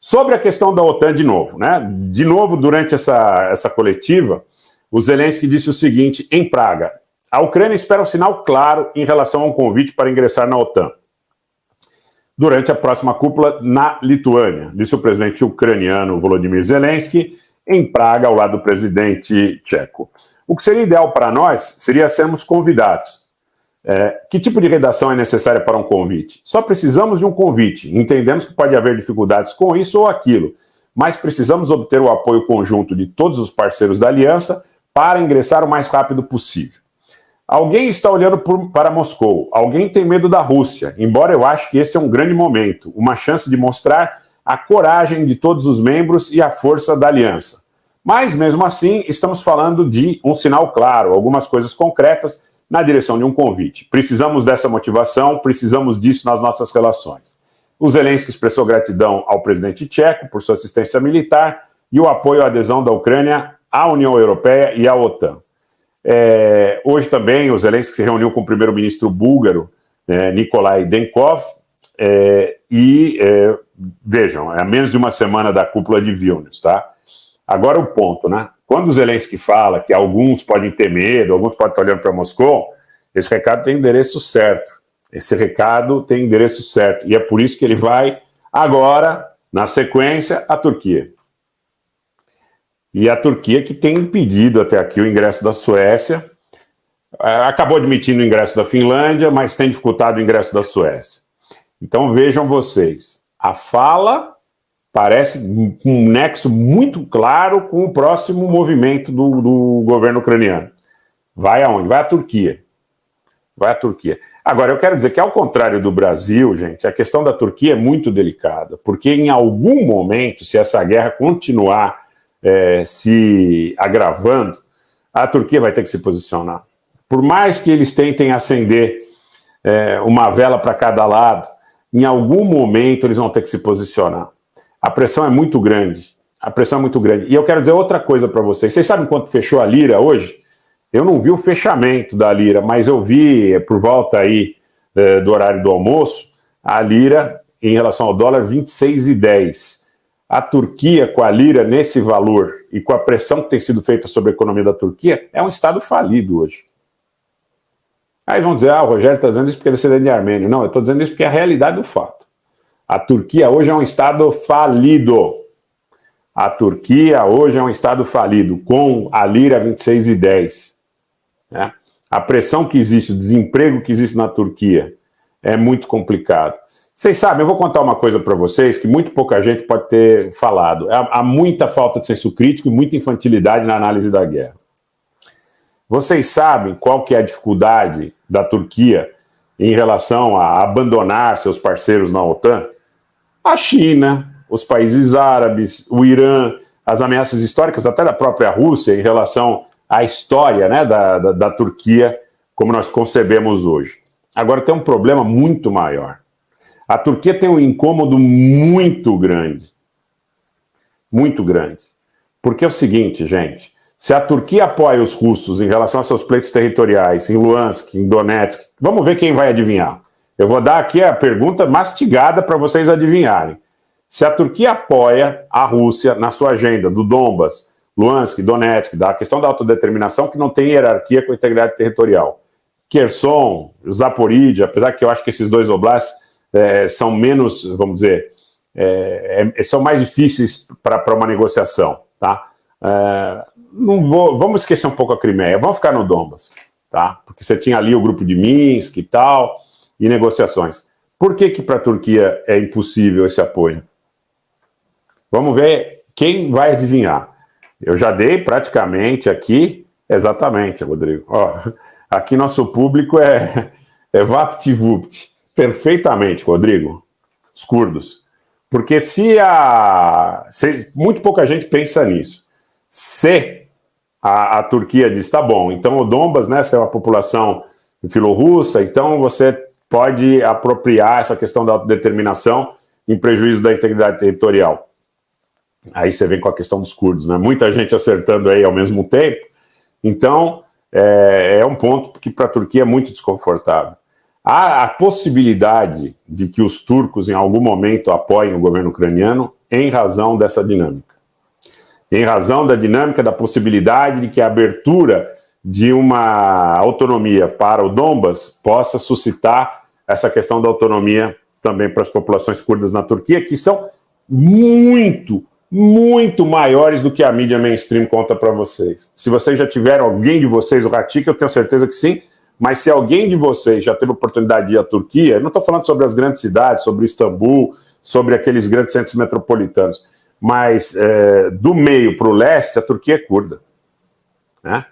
Sobre a questão da OTAN, de novo, né? De novo, durante essa coletiva, o Zelensky disse o seguinte em Praga: a Ucrânia espera um sinal claro em relação a um convite para ingressar na OTAN durante a próxima cúpula na Lituânia, disse o presidente ucraniano Volodymyr Zelensky em Praga, ao lado do presidente tcheco. O que seria ideal para nós seria sermos convidados. Que tipo de redação é necessária para um convite? Só precisamos de um convite. Entendemos que pode haver dificuldades com isso ou aquilo, mas precisamos obter o apoio conjunto de todos os parceiros da aliança para ingressar o mais rápido possível. Alguém está olhando para Moscou, alguém tem medo da Rússia, embora eu ache que esse é um grande momento, uma chance de mostrar a coragem de todos os membros e a força da aliança. Mas, mesmo assim, estamos falando de um sinal claro, algumas coisas concretas na direção de um convite. Precisamos dessa motivação, precisamos disso nas nossas relações. O Zelensky expressou gratidão ao presidente tcheco por sua assistência militar e o apoio à adesão da Ucrânia à União Europeia e à OTAN. Hoje também o Zelensky se reuniu com o primeiro-ministro búlgaro, Nikolai Denkov, vejam, é a menos de uma semana da cúpula de Vilnius, tá? Agora o ponto, né? Quando o Zelensky fala que alguns podem ter medo, alguns podem estar olhando para Moscou, esse recado tem endereço certo. Esse recado tem endereço certo. E é por isso que ele vai agora, na sequência, à Turquia. E a Turquia que tem impedido até aqui o ingresso da Suécia, acabou admitindo o ingresso da Finlândia, mas tem dificultado o ingresso da Suécia. Então vejam vocês, a fala parece um nexo muito claro com o próximo movimento do governo ucraniano. Vai aonde? Vai à Turquia. Vai à Turquia. Agora, eu quero dizer que, ao contrário do Brasil, gente, a questão da Turquia é muito delicada, porque em algum momento, se essa guerra continuar se agravando, a Turquia vai ter que se posicionar. Por mais que eles tentem acender uma vela para cada lado, em algum momento eles vão ter que se posicionar. A pressão é muito grande. A pressão é muito grande. E eu quero dizer outra coisa para vocês. Vocês sabem quanto fechou a lira hoje? Eu não vi o fechamento da lira, mas eu vi, por volta aí do horário do almoço, a lira em relação ao dólar 26,10. A Turquia, com a lira nesse valor e com a pressão que tem sido feita sobre a economia da Turquia, é um estado falido hoje. Aí vão dizer, o Rogério está dizendo isso porque ele é descendente de armênio. Não, eu estou dizendo isso porque é a realidade do fato. A Turquia hoje é um estado falido. A Turquia hoje é um estado falido, com a lira 26,10. Né? A pressão que existe, o desemprego que existe na Turquia é muito complicado. Vocês sabem, eu vou contar uma coisa para vocês que muito pouca gente pode ter falado. Há muita falta de senso crítico e muita infantilidade na análise da guerra. Vocês sabem qual que é a dificuldade da Turquia em relação a abandonar seus parceiros na OTAN? A China, os países árabes, o Irã, as ameaças históricas até da própria Rússia em relação à história, né, da Turquia, como nós concebemos hoje. Agora tem um problema muito maior. A Turquia tem um incômodo muito grande. Muito grande. Porque é o seguinte, gente, se a Turquia apoia os russos em relação aos seus pleitos territoriais, em Luhansk, em Donetsk, vamos ver quem vai adivinhar. Eu vou dar aqui a pergunta mastigada para vocês adivinharem. Se a Turquia apoia a Rússia na sua agenda do Donbas, Luhansk, Donetsk, da questão da autodeterminação que não tem hierarquia com a integridade territorial, Kherson, Zaporídia, apesar que eu acho que esses dois oblasts são menos, vamos dizer, são mais difíceis para uma negociação, tá? Vamos esquecer um pouco a Crimeia, vamos ficar no Donbas, tá? Porque você tinha ali o grupo de Minsk e tal, e negociações. Por que para a Turquia é impossível esse apoio? Vamos ver quem vai adivinhar. Eu já dei praticamente aqui, exatamente, Rodrigo. Ó, aqui nosso público é VaptVupt. Perfeitamente, Rodrigo. Os curdos. Porque muito pouca gente pensa nisso. Se a Turquia diz, tá bom, então o Donbas, né, se é uma população filorrussa, então você pode apropriar essa questão da autodeterminação em prejuízo da integridade territorial. Aí você vem com a questão dos curdos, né? Muita gente acertando aí ao mesmo tempo. Então, é um ponto que para a Turquia é muito desconfortável. Há a possibilidade de que os turcos em algum momento apoiem o governo ucraniano em razão dessa dinâmica. Em razão da dinâmica da possibilidade de que a abertura de uma autonomia para o Donbas possa suscitar essa questão da autonomia também para as populações curdas na Turquia, que são muito, muito maiores do que a mídia mainstream conta para vocês. Se vocês já tiveram, alguém de vocês, o Ratik, eu tenho certeza que sim, mas se alguém de vocês já teve a oportunidade de ir à Turquia, eu não estou falando sobre as grandes cidades, sobre Istambul, sobre aqueles grandes centros metropolitanos, mas do meio para o leste, a Turquia é curda. Né?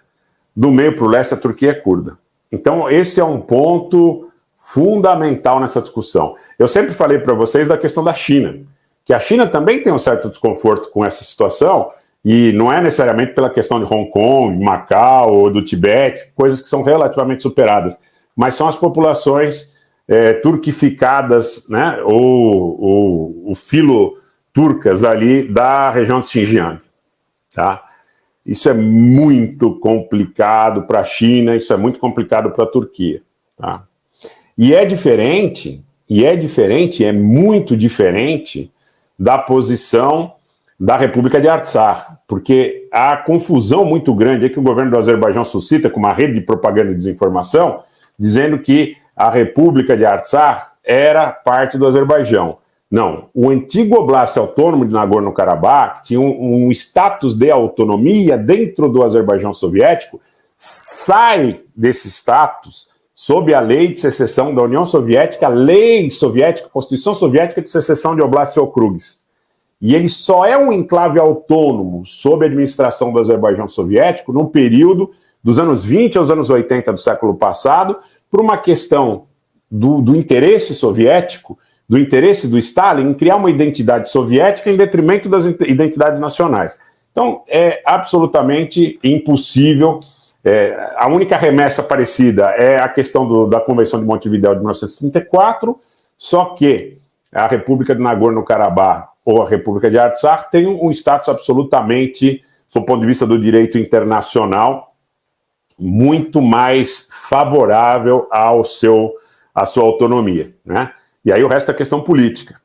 Do meio para o leste, a Turquia é curda. Então, esse é um ponto fundamental nessa discussão. Eu sempre falei para vocês da questão da China, que a China também tem um certo desconforto com essa situação, e não é necessariamente pela questão de Hong Kong, Macau ou do Tibete, coisas que são relativamente superadas, mas são as populações turquificadas, né, ou filo-turcas ali da região de Xinjiang. Tá? Isso é muito complicado para a China, isso é muito complicado para a Turquia. Tá? E é diferente, é muito diferente da posição da República de Artsakh, porque há confusão muito grande que o governo do Azerbaijão suscita com uma rede de propaganda e desinformação, dizendo que a República de Artsakh era parte do Azerbaijão. Não, o antigo Oblast Autônomo de Nagorno-Karabakh tinha um status de autonomia dentro do Azerbaijão soviético, sai desse status sob a lei de secessão da União Soviética, a lei soviética, a Constituição Soviética de secessão de Oblast e Okrugs. E ele só é um enclave autônomo sob a administração do Azerbaijão soviético no período dos anos 20 aos anos 80 do século passado, por uma questão do interesse soviético, do interesse do Stalin em criar uma identidade soviética em detrimento das identidades nacionais. Então, é absolutamente impossível. A única remessa parecida é a questão da Convenção de Montevidéu de 1934, só que a República de Nagorno-Karabakh ou a República de Artsakh tem um status absolutamente, do ponto de vista do direito internacional, muito mais favorável à sua autonomia, né? E aí o resto é questão política.